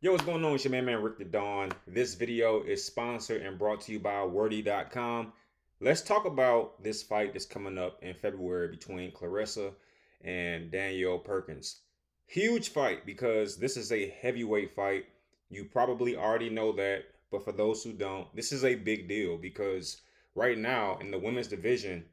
Yo, what's going on? It's your man Rick the Dawn. This video is sponsored and brought to you by wordy.com. Let's talk about this fight that's coming up in February between Clarissa and Danielle Perkins. Huge fight because this is a heavyweight fight. You probably already know that, but for those who don't, this is a big deal because right now in the women's division,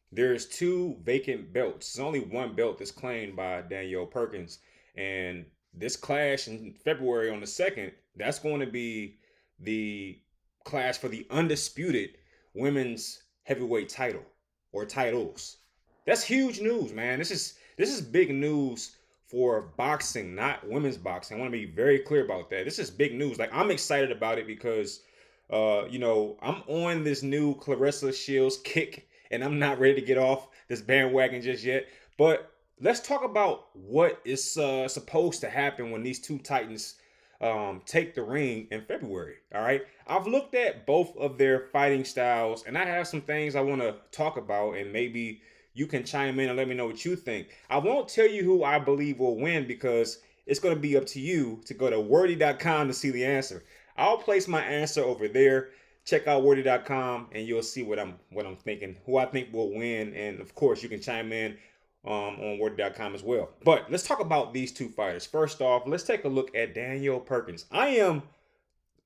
there's two vacant belts. There's only one belt that's claimed by Danielle Perkins, and this clash in February on the 2nd, that's going to be the clash for the undisputed women's heavyweight title or titles. That's huge news, man. This is big news for boxing, not women's boxing. I want to be very clear about that. This is big news. Like, I'm excited about it because I'm on this new Claressa Shields kick and I'm not ready to get off this bandwagon just yet. But let's talk about what is supposed to happen when these two titans take the ring in February. All right, I've looked at both of their fighting styles, and I have some things I want to talk about, and maybe you can chime in and let me know what you think. I won't tell you who I believe will win because it's going to be up to you to go to wordy.com to see the answer. I'll place my answer over there. Check out wordy.com and you'll see what I'm thinking, who I think will win, and of course you can chime in on wordy.com as well. But let's talk about these two fighters. First off, let's take a look at Danielle Perkins. I am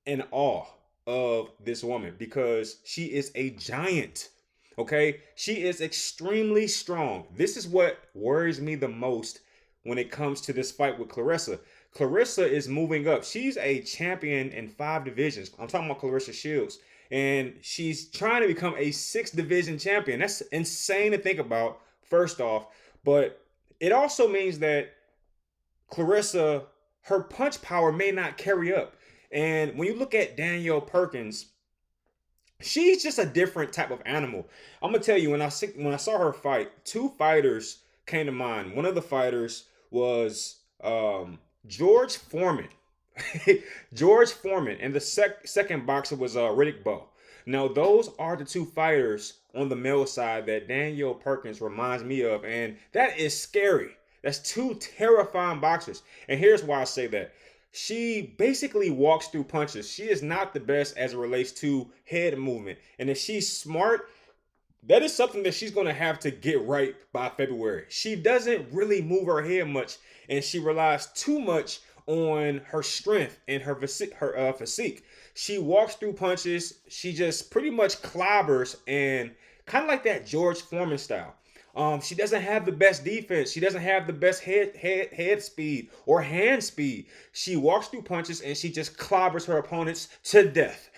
in awe of this woman because she is a giant. Okay, she is extremely strong. This is what worries me the most when it comes to this fight with Clarissa. Clarissa is moving up. She's a champion in 5 divisions. I'm talking about Claressa Shields. And she's trying to become a 6th division champion. That's insane to think about, first off. But it also means that Clarissa, her punch power may not carry up. And when you look at Danielle Perkins, she's just a different type of animal. I'm gonna tell you, when I saw her fight, 2 fighters came to mind. One of the fighters was George Foreman. George Foreman, and the second boxer was Riddick Bowe. Now, those are the 2 fighters on the male side that Danielle Perkins reminds me of, and that is scary. That's 2 terrifying boxers, and here's why I say that. She basically walks through punches. She is not the best as it relates to head movement, and if she's smart, that is something that she's going to have to get right by February. She doesn't really move her head much, and she relies too much on her strength and her physique. She walks through punches. She just pretty much clobbers, and kind of like that George Foreman style. She doesn't have the best defense. She doesn't have the best head speed or hand speed. She walks through punches and she just clobbers her opponents to death.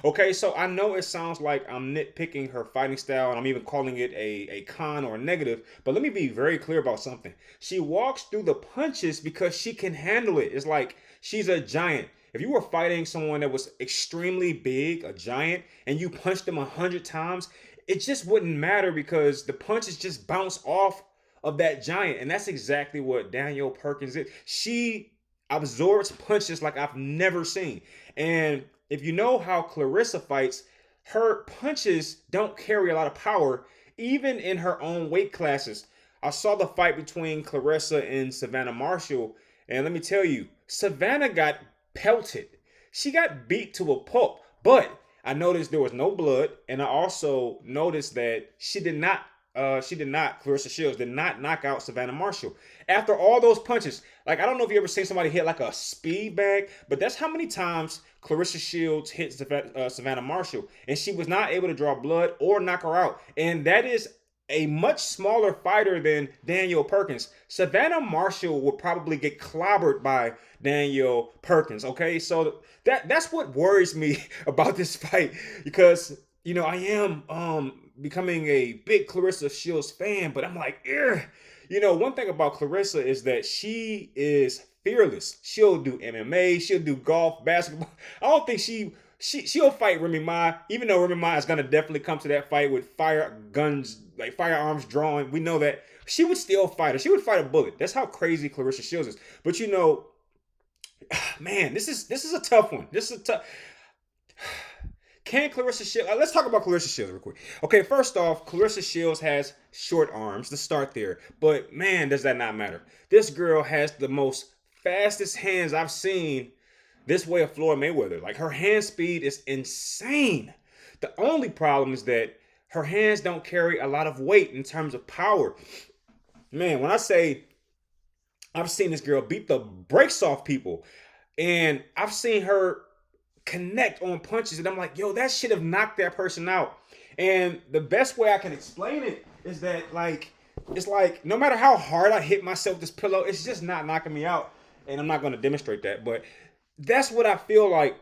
Okay, so I know it sounds like I'm nitpicking her fighting style and I'm even calling it a con or a negative, but let me be very clear about something. She walks through the punches because she can handle it. It's like she's a giant. If you were fighting someone that was extremely big, a giant, and you punched them 100 times, it just wouldn't matter because the punches just bounce off of that giant. And that's exactly what Danielle Perkins is. She absorbs punches like I've never seen. And if you know how Clarissa fights, her punches don't carry a lot of power, even in her own weight classes. I saw the fight between Clarissa and Savannah Marshall, and let me tell you, Savannah got pelted. She got beat to a pulp, but I noticed there was no blood, and I also noticed that Claressa Shields did not knock out Savannah Marshall. After all those punches, like, I don't know if you ever seen somebody hit like a speed bag, but that's how many times Claressa Shields hit Savannah Marshall, and she was not able to draw blood or knock her out. And that is a much smaller fighter than Danielle Perkins. Savannah Marshall would probably get clobbered by Danielle Perkins. Okay, so that's what worries me about this fight, because I am becoming a big Claressa Shields fan, but I'm like, ugh. One thing about Clarissa is that she is fearless. She'll do MMA, she'll do golf, basketball. I don't think she'll fight Remy Ma, even though Remy Ma is gonna definitely come to that fight with firearms drawn. We know that she would still fight her. She would fight a bullet. That's how crazy Claressa Shields is. But man, this is a tough one. This is a tough. Can Claressa Shields... let's talk about Claressa Shields real quick. Okay, first off, Claressa Shields has short arms. Let's start there. But, man, does that not matter. This girl has the most fastest hands I've seen this way of Floyd Mayweather. Like, her hand speed is insane. The only problem is that her hands don't carry a lot of weight in terms of power. Man, when I say I've seen this girl beat the brakes off people, and I've seen her connect on punches, and I'm like, yo, that should have knocked that person out. And the best way I can explain it is that, like, it's like no matter how hard I hit myself with this pillow, it's just not knocking me out. And I'm not going to demonstrate that, but that's what I feel like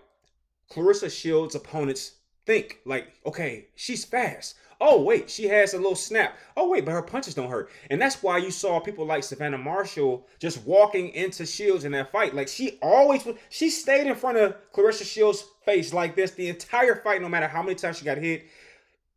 Claressa Shields' opponents think. Like, okay, she's fast. Oh, wait, she has a little snap. Oh, wait, but her punches don't hurt. And that's why you saw people like Savannah Marshall just walking into Shields in that fight. Like, she stayed in front of Claressa Shields' face like this the entire fight, no matter how many times she got hit.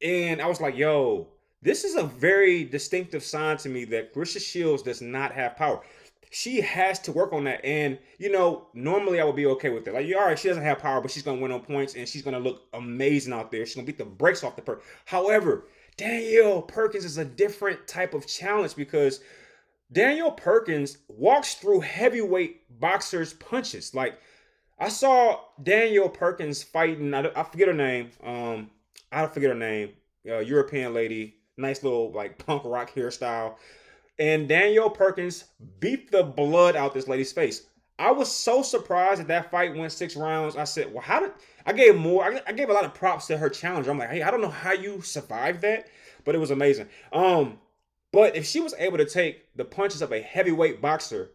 And I was like, yo, this is a very distinctive sign to me that Claressa Shields does not have power. She has to work on that. And, you know, normally I would be okay with it. Like, all right, she doesn't have power, but she's going to win on points, and she's going to look amazing out there. She's going to beat the brakes off the person. However, Danielle Perkins is a different type of challenge, because Danielle Perkins walks through heavyweight boxers' punches. Like, I saw Danielle Perkins fighting, I forget her name. European lady, nice little like punk rock hairstyle. And Danielle Perkins beat the blood out this lady's face. I was so surprised that fight went 6 rounds. I said, well, I gave a lot of props to her challenger. I'm like, hey, I don't know how you survived that, but it was amazing. But if she was able to take the punches of a heavyweight boxer,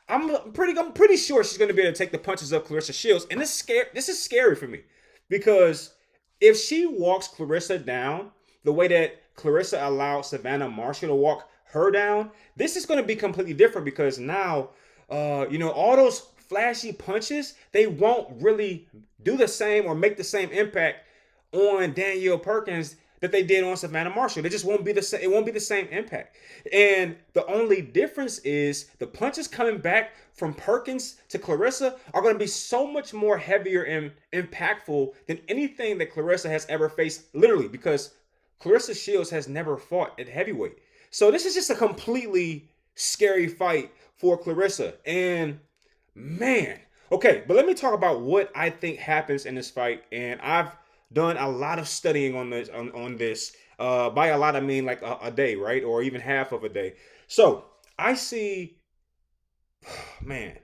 I'm pretty sure she's going to be able to take the punches of Claressa Shields. And this is scary for me, because if she walks Clarissa down the way that Clarissa allowed Savannah Marshall to walk her down, this is going to be completely different, because now, all those flashy punches, they won't really do the same or make the same impact on Danielle Perkins that they did on Savannah Marshall. They just won't be the same. It won't be the same impact. And the only difference is the punches coming back from Perkins to Clarissa are going to be so much more heavier and impactful than anything that Clarissa has ever faced, literally, because Claressa Shields has never fought at heavyweight. So this is just a completely scary fight for Clarissa. And man, okay, but let me talk about what I think happens in this fight. And I've done a lot of studying on this. By a lot, I mean like a day, right? Or even half of a day. So I see, man,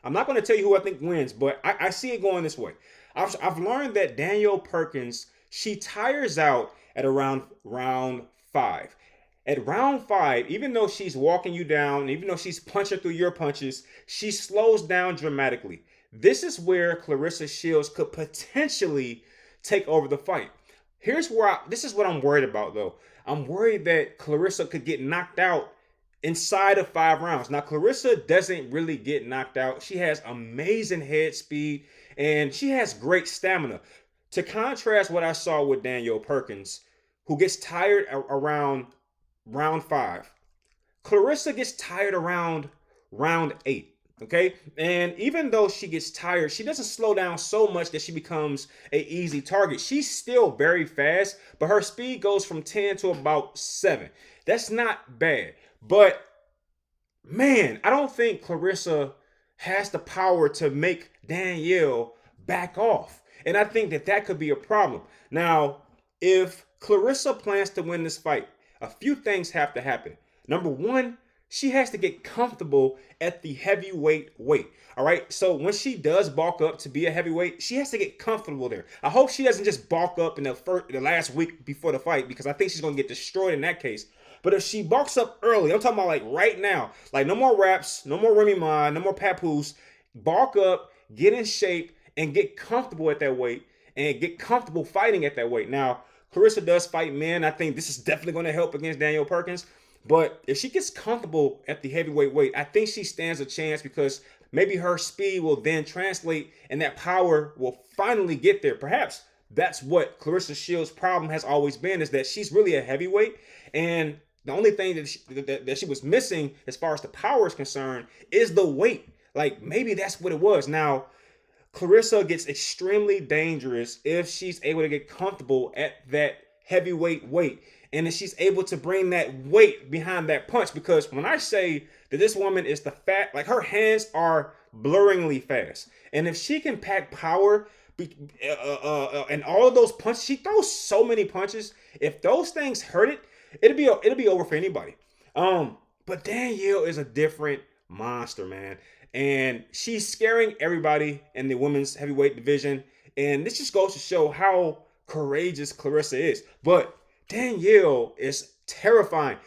I'm not going to tell you who I think wins, but I see it going this way. I've learned that Danielle Perkins, she tires out at around round 5. At round 5, even though she's walking you down, even though she's punching through your punches, she slows down dramatically. This is where Claressa Shields could potentially take over the fight. This is what I'm worried about, though. I'm worried that Clarissa could get knocked out inside of 5 rounds. Now, Clarissa doesn't really get knocked out. She has amazing head speed, and she has great stamina. To contrast what I saw with Danielle Perkins, who gets tired around round 5, Clarissa gets tired around round 8. Okay, and even though she gets tired, she doesn't slow down so much that she becomes an easy target. She's still very fast, but her speed goes from 10 to about 7. That's not bad. But man, I don't think Clarissa has the power to make Danielle back off. And I think that could be a problem. Now, if Clarissa plans to win this fight, a few things have to happen. Number 1, she has to get comfortable at the heavyweight weight. All right. So when she does bulk up to be a heavyweight, she has to get comfortable there. I hope she doesn't just bulk up in the last week before the fight, because I think she's going to get destroyed in that case. But if she bulks up early, I'm talking about like right now, like no more wraps, no more Remy Ma, no more papoose, bulk up, get in shape, and get comfortable at that weight, and get comfortable fighting at that weight. Now, Clarissa does fight men. I think this is definitely going to help against Danielle Perkins. But if she gets comfortable at the heavyweight weight, I think she stands a chance, because maybe her speed will then translate and that power will finally get there. Perhaps that's what Claressa Shields' problem has always been, is that she's really a heavyweight. And the only thing that she was missing as far as the power is concerned is the weight. Like maybe that's what it was. Now, Clarissa gets extremely dangerous if she's able to get comfortable at that heavyweight weight. And if she's able to bring that weight behind that punch, because when I say that this woman is like her hands are blurringly fast. And if she can pack power and all of those punches, she throws so many punches. If those things hurt it, it'll be over for anybody. But Danielle is a different monster, man. And she's scaring everybody in the women's heavyweight division. And this just goes to show how courageous Clarissa is. But Danielle is terrifying.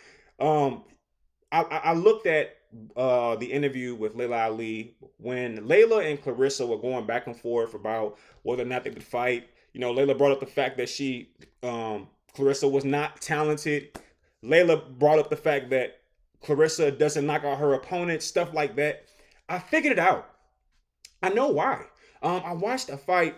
I looked at the interview with Leila Ali when Leila and Clarissa were going back and forth about whether or not they could fight. You know, Leila brought up the fact that Clarissa was not talented. Leila brought up the fact that Clarissa doesn't knock out her opponent, stuff like that. I figured it out. I know why. I watched a fight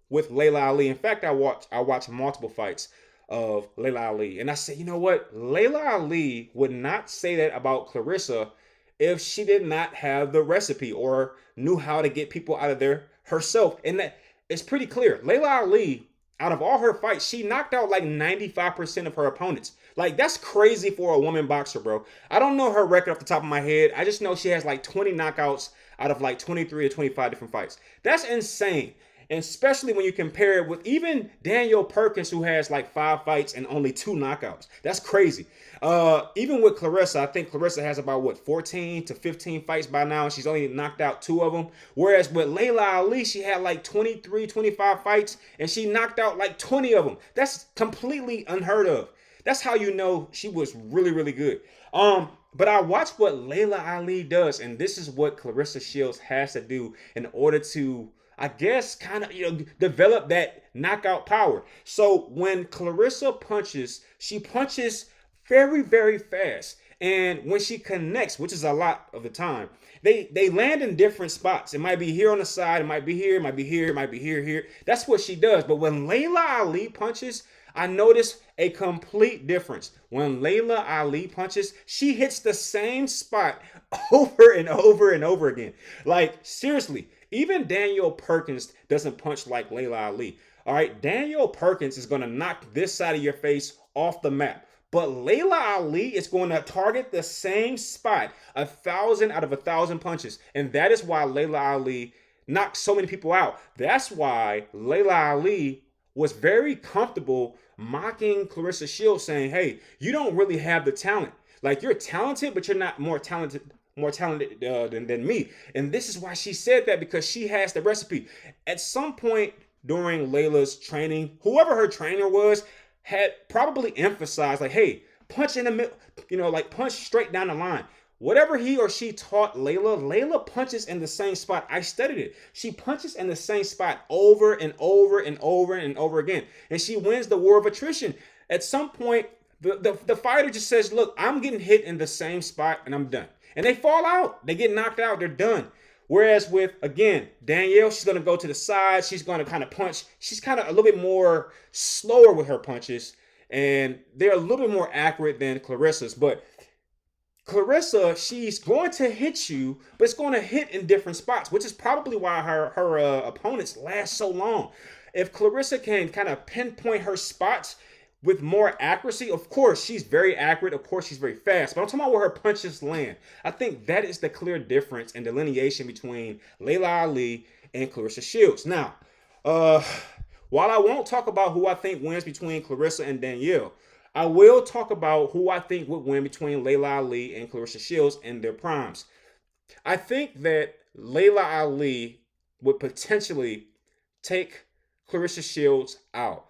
with Leila Ali. In fact, I watched multiple fights of Leila Ali. And I said, you know what? Leila Ali would not say that about Clarissa if she did not have the recipe or knew how to get people out of there herself. And that it's pretty clear. Leila Ali, out of all her fights, she knocked out like 95% of her opponents. Like, that's crazy for a woman boxer, bro. I don't know her record off the top of my head. I just know she has like 20 knockouts out of like 23 or 25 different fights. That's insane. And especially when you compare it with even Danielle Perkins, who has like 5 fights and only 2 knockouts. That's crazy. Even with Clarissa, I think Clarissa has about, 14 to 15 fights by now. And she's only knocked out 2 of them. Whereas with Leila Ali, she had like 23, 25 fights and she knocked out like 20 of them. That's completely unheard of. That's how you know she was really, really good. But I watched what Leila Ali does, and this is what Claressa Shields has to do in order to, I guess, kind of, develop that knockout power. So when Clarissa punches, she punches very, very fast. And when she connects, which is a lot of the time, they land in different spots. It might be here on the side, it might be here, it might be here, it might be here. That's what she does. But when Leila Ali punches, I noticed a complete difference. When Leila Ali punches, she hits the same spot over and over and over again. Like, seriously, even Danielle Perkins doesn't punch like Leila Ali. All right, Danielle Perkins is going to knock this side of your face off the map. But Leila Ali is going to target the same spot 1,000 out of 1,000 punches. And that is why Leila Ali knocked so many people out. That's why Leila Ali was very comfortable mocking Claressa Shields, saying, hey, you don't really have the talent. Like, you're talented, but you're not more talented than me. And this is why she said that, because she has the recipe. At some point during Leila's training, whoever her trainer was had probably emphasized, like, hey, punch in the middle, like punch straight down the line. Whatever he or she taught Leila punches in the same spot. I studied it. She punches in the same spot over and over and over and over again. And she wins the war of attrition. At some point, the fighter just says, look, I'm getting hit in the same spot and I'm done. And they fall out. They get knocked out. They're done. Whereas with, again, Danielle, she's going to go to the side. She's going to kind of punch. She's kind of a little bit more slower with her punches. And they're a little bit more accurate than Clarissa's. But Clarissa, she's going to hit you, but it's going to hit in different spots, which is probably why her opponents last so long. If Clarissa can kind of pinpoint her spots with more accuracy, of course, she's very accurate. Of course, she's very fast. But I'm talking about where her punches land. I think that is the clear difference and delineation between Leila Ali and Claressa Shields. Now, while I won't talk about who I think wins between Clarissa and Danielle, I will talk about who I think would win between Leila Ali and Claressa Shields in their primes. I think that Leila Ali would potentially take Claressa Shields out.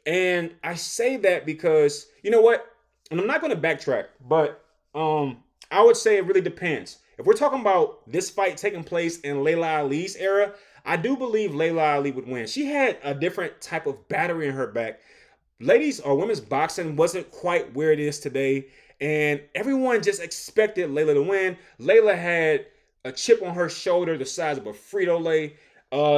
And I say that because, you know what? And I'm not going to backtrack, but I would say it really depends. If we're talking about this fight taking place in Leila Ali's era, I do believe Leila Ali would win. She had a different type of battery in her back. Ladies or women's boxing wasn't quite where it is today, and everyone just expected Leila to win. Leila had a chip on her shoulder the size of a Frito-Lay.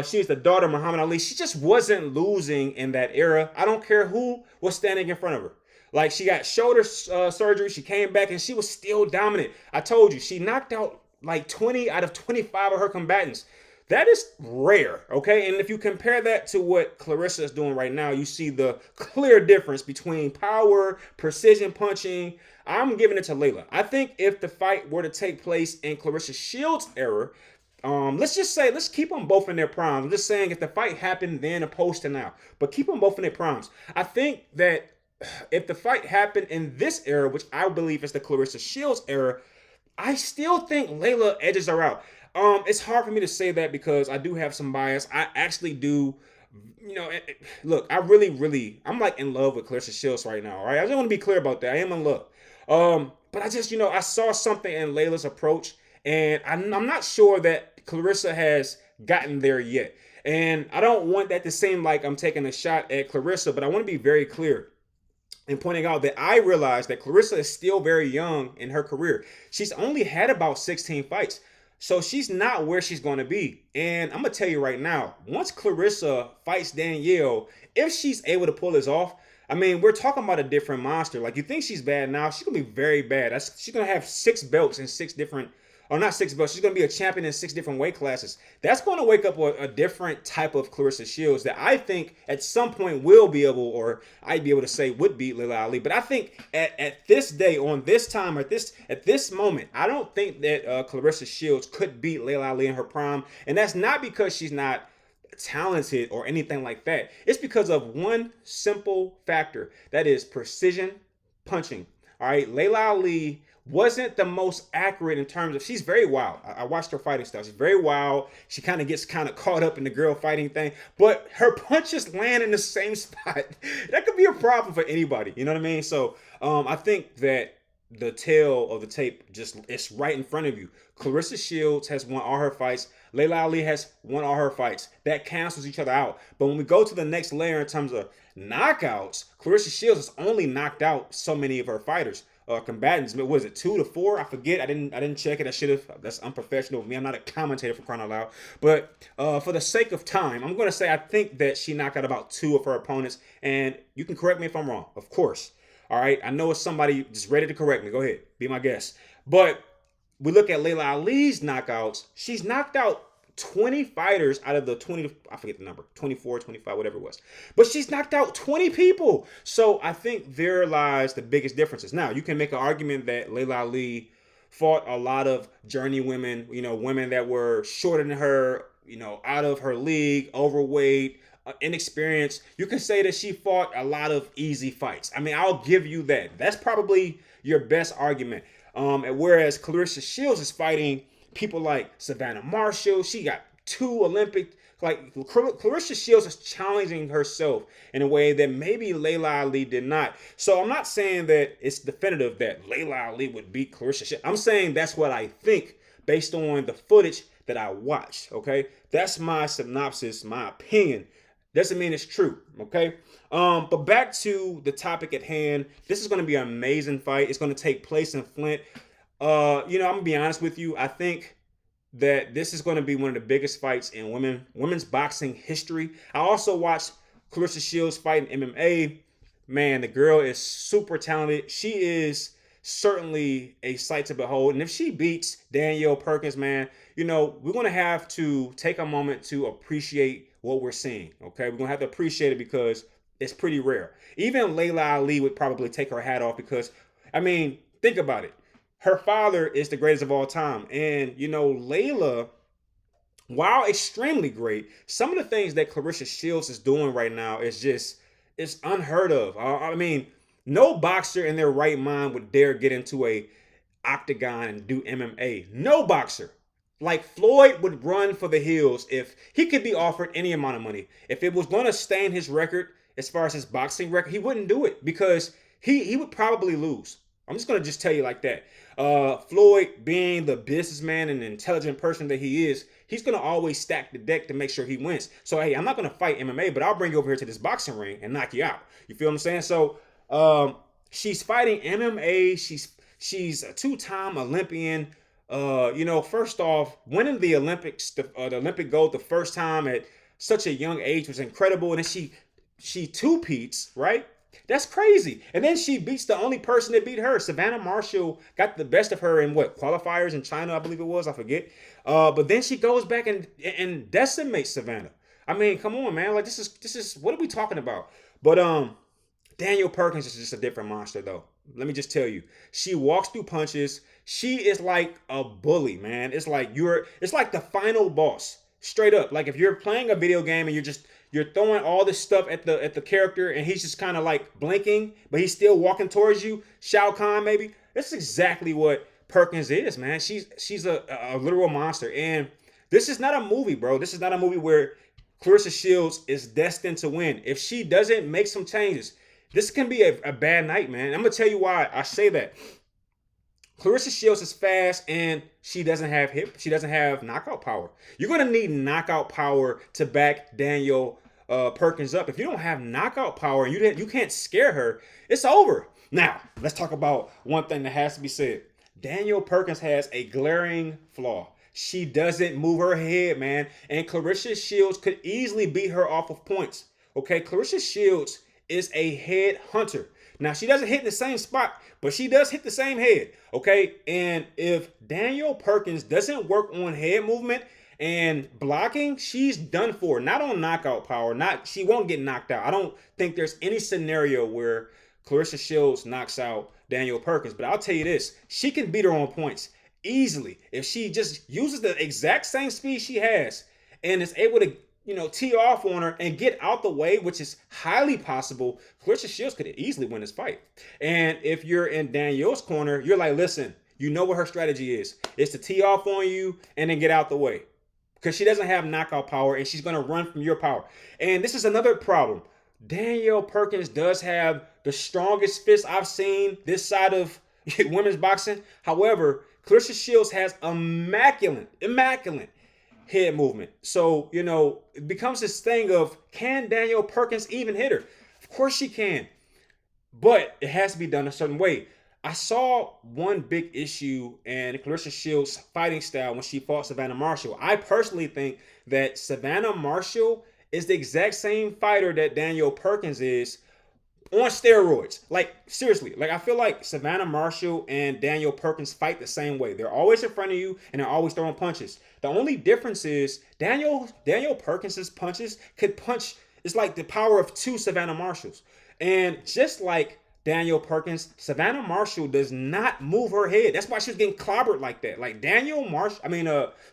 She was the daughter of Muhammad Ali. She just wasn't losing in that era. I don't care who was standing in front of her. Like, she got shoulder surgery. She came back, and she was still dominant. I told you, she knocked out like 20 out of 25 of her combatants. That is rare, okay? And if you compare that to what Clarissa is doing right now, you see the clear difference between power, precision punching. I'm giving it to Leila. I think if the fight were to take place in Claressa Shields' era, Let's just say, let's keep them both in their primes. I'm just saying, if the fight happened then opposed to now, but keep them both in their primes. I think that if the fight happened in this era, which I believe is the Claressa Shields era, I still think Leila edges her out. It's hard for me to say that because I do have some bias. I actually do. Look, I'm like in love with Claressa Shields right now. All right, I just want to be clear about that. I am in love. But I just, I saw something in Leila's approach, and I'm not sure that Clarissa has gotten there yet. And I don't want that to seem like I'm taking a shot at Clarissa, but I want to be very clear and pointing out that I realize that Clarissa is still very young in her career. She's only had about 16 fights. So she's not where she's going to be. And I'm going to tell you right now, once Clarissa fights Danielle, if she's able to pull this off, I mean, we're talking about a different monster. Like, you think she's bad now, she's going to be very bad. She's going to have 6 belts in 6 different, or not 6 belts, she's going to be a champion in 6 different weight classes. That's going to wake up a different type of Claressa Shields that I think at some point will be able, or I'd be able to say would beat Leila Ali. But I think at this day, on this time, at this moment, I don't think that Claressa Shields could beat Leila Ali in her prime. And that's not because she's not talented or anything like that. It's because of one simple factor, that is precision punching. All right, Leila Ali wasn't the most accurate in terms of, she's very wild. I watched her fighting style. She's very wild. She kind of gets caught up in the girl fighting thing, but her punches land in the same spot. That could be a problem for anybody. You know what I mean? So I think that the tail of the tape it's right in front of you. Claressa Shields has won all her fights. Leila Ali has won all her fights. That cancels each other out. But when we go to the next layer in terms of knockouts, Claressa Shields has only knocked out so many of her fighters. Combatants, what was it, 2 to 4? I forget. I didn't check it. I should have. That's unprofessional of me. I'm not a commentator, for crying out loud. But for the sake of time, I'm going to say I think that she knocked out about 2 of her opponents. And you can correct me if I'm wrong, of course. All right, I know it's somebody just ready to correct me. Go ahead, be my guest. But we look at Leila Ali's knockouts. She's knocked out 20 fighters out of the 20, I forget the number, 24, 25, whatever it was. But she's knocked out 20 people. So I think there lies the biggest differences. Now, you can make an argument that Leila Ali fought a lot of journey women, women that were shorter than her, out of her league, overweight, inexperienced. You can say that she fought a lot of easy fights. I mean, I'll give you that. That's probably your best argument. Whereas Claressa Shields is fighting people like Savannah Marshall. She got 2 Olympic. Like, Claressa Shields is challenging herself in a way that maybe Leila Ali did not. So I'm not saying that it's definitive that Leila Ali would beat Claressa Shields. I'm saying that's what I think based on the footage that I watched. Okay, that's my synopsis, my opinion. Doesn't mean it's true, okay? But back to the topic at hand. This is going to be an amazing fight. It's going to take place in Flint. I'm going to be honest with you. I think that this is going to be one of the biggest fights in women's boxing history. I also watched Claressa Shields fight in MMA. Man, the girl is super talented. She is certainly a sight to behold. And if she beats Danielle Perkins, man, we're going to have to take a moment to appreciate what we're seeing, okay? We're going to have to appreciate it because it's pretty rare. Even Leila Ali would probably take her hat off because, I mean, think about it. Her father is the greatest of all time. And, Leila, while extremely great, some of the things that Claressa Shields is doing right now it's unheard of. I mean, no boxer in their right mind would dare get into a octagon and do MMA. No boxer. Like, Floyd would run for the hills if he could be offered any amount of money. If it was going to stain his record, as far as his boxing record, he wouldn't do it because he would probably lose. I'm just going to just tell you like that. Floyd, being the businessman and intelligent person that he is, he's going to always stack the deck to make sure he wins. So, hey, I'm not going to fight MMA, but I'll bring you over here to this boxing ring and knock you out. You feel what I'm saying? So, she's fighting MMA. She's a 2-time Olympian. First off, winning the Olympics, the Olympic gold the first time at such a young age was incredible. And then she 2-peats, right? That's crazy. And then she beats the only person that beat her. Savannah Marshall got the best of her in qualifiers in China, I believe it was. I forget. But then she goes back and decimates Savannah. I mean, come on, man. Like, this is what are we talking about? But Danielle Perkins is just a different monster, though. let me just tell you, she walks through punches. She is like a bully, man. It's like the final boss. Straight up. Like if you're playing a video game and you're throwing all this stuff at the character and he's just kind of like blinking, but he's still walking towards you, Shao Kahn maybe. That's exactly what Perkins is, man. She's a literal monster. And this is not a movie, bro. This is not a movie where Claressa Shields is destined to win. If she doesn't make some changes, this can be a bad night, man. I'm going to tell you why I say that. Claressa Shields is fast and she doesn't have knockout power. You're going to need knockout power to back Danielle Perkins up. If you don't have knockout power and you can't scare her, it's over. Now, let's talk about one thing that has to be said. Danielle Perkins has a glaring flaw. She doesn't move her head, man. And Claressa Shields could easily beat her off of points. Okay, Claressa Shields is a head hunter. Now, she doesn't hit in the same spot, but she does hit the same head. Okay, and if Danielle Perkins doesn't work on head movement and blocking, she's done for. Not on knockout power. She won't get knocked out. I don't think there's any scenario where Claressa Shields knocks out Danielle Perkins. But I'll tell you this, she can beat her on points easily if she just uses the exact same speed she has and is able to, tee off on her and get out the way, which is highly possible. Claressa Shields could easily win this fight. And if you're in Danielle's corner, you're like, listen, you know what her strategy is. It's to tee off on you and then get out the way. Because she doesn't have knockout power and she's going to run from your power. And this is another problem. Danielle Perkins does have the strongest fist I've seen this side of women's boxing. However, Claressa Shields has immaculate head movement. So, it becomes this thing of, can Danielle Perkins even hit her? Of course she can. But it has to be done a certain way. I saw one big issue in Claressa Shields' fighting style when she fought Savannah Marshall. I personally think that Savannah Marshall is the exact same fighter that Danielle Perkins is on steroids. Like, seriously. Like, I feel like Savannah Marshall and Danielle Perkins fight the same way. They're always in front of you and they're always throwing punches. The only difference is Danielle Perkins' punches could punch. It's like the power of two Savannah Marshalls. And just like Danielle Perkins, Savannah Marshall does not move her head. That's why she was getting clobbered like that. Like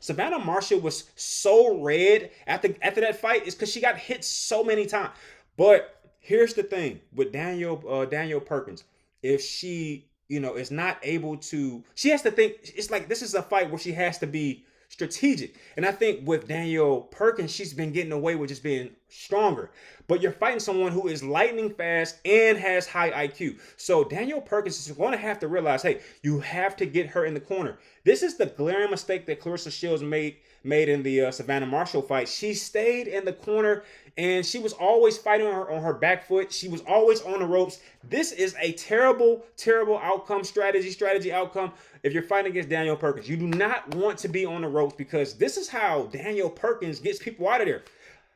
Savannah Marshall was so red after that fight is because she got hit so many times. But here's the thing with Danielle Perkins. If she, is not able to, she has to think, it's like this is a fight where she has to be strategic. And I think with Danielle Perkins, she's been getting away with just being stronger. But you're fighting someone who is lightning fast and has high IQ. So Danielle Perkins is going to have to realize, hey, you have to get her in the corner. This is the glaring mistake that Claressa Shields made in the Savannah Marshall fight. She stayed in the corner and she was always fighting on her back foot. She was always on the ropes. This is a terrible, terrible outcome, strategy outcome. If you're fighting against Danielle Perkins, you do not want to be on the ropes because this is how Danielle Perkins gets people out of there.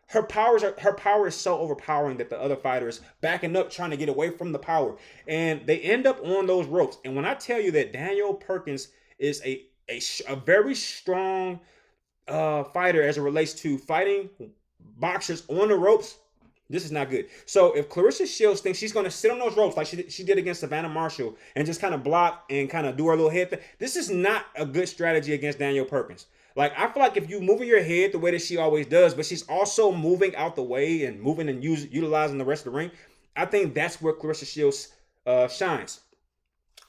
Her power is so overpowering that the other fighter is backing up, trying to get away from the power. And they end up on those ropes. And when I tell you that Danielle Perkins is a very strong fighter as it relates to fighting boxers on the ropes, this is not good. So if Claressa Shields thinks she's going to sit on those ropes like she did against Savannah Marshall and just kind of block and kind of do her little head thing, this is not a good strategy against Danielle Perkins. Like, I feel like if you moving your head the way that she always does, but she's also moving out the way and moving and utilizing the rest of the ring, I think that's where Claressa Shields shines.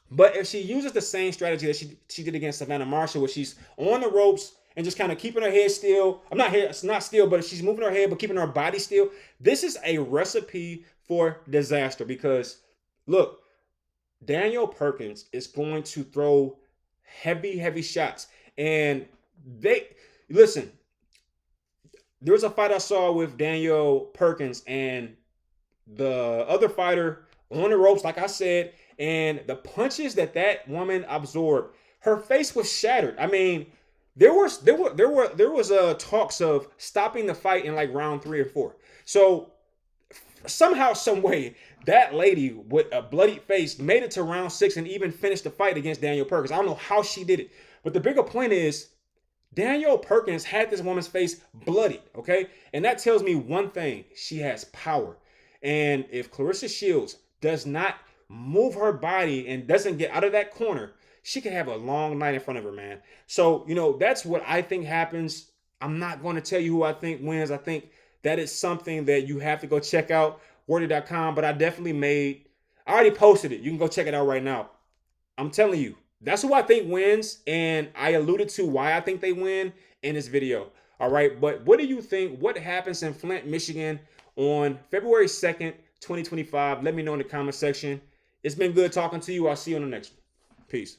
But if she uses the same strategy that she did against Savannah Marshall, where she's on the ropes and just kind of keeping her head still, it's not still, but she's moving her head but keeping her body still, this is a recipe for disaster because, look, Danielle Perkins is going to throw heavy shots. And listen, there was a fight I saw with Danielle Perkins and the other fighter on the ropes, like I said, and the punches that woman absorbed, her face was shattered. I mean, there was talks of stopping the fight in like round 3 or 4. So somehow, some way, that lady with a bloody face made it to round 6 and even finished the fight against Danielle Perkins. I don't know how she did it, but the bigger point is Danielle Perkins had this woman's face bloodied, okay? And that tells me one thing: she has power. And if Claressa Shields does not move her body and doesn't get out of that corner, she can have a long night in front of her, man. So, that's what I think happens. I'm not going to tell you who I think wins. I think that is something that you have to go check out, wordy.com. But I already posted it. You can go check it out right now. I'm telling you, that's who I think wins. And I alluded to why I think they win in this video. All right. But what do you think? What happens in Flint, Michigan on February 2nd, 2025? Let me know in the comment section. It's been good talking to you. I'll see you on the next one. Peace.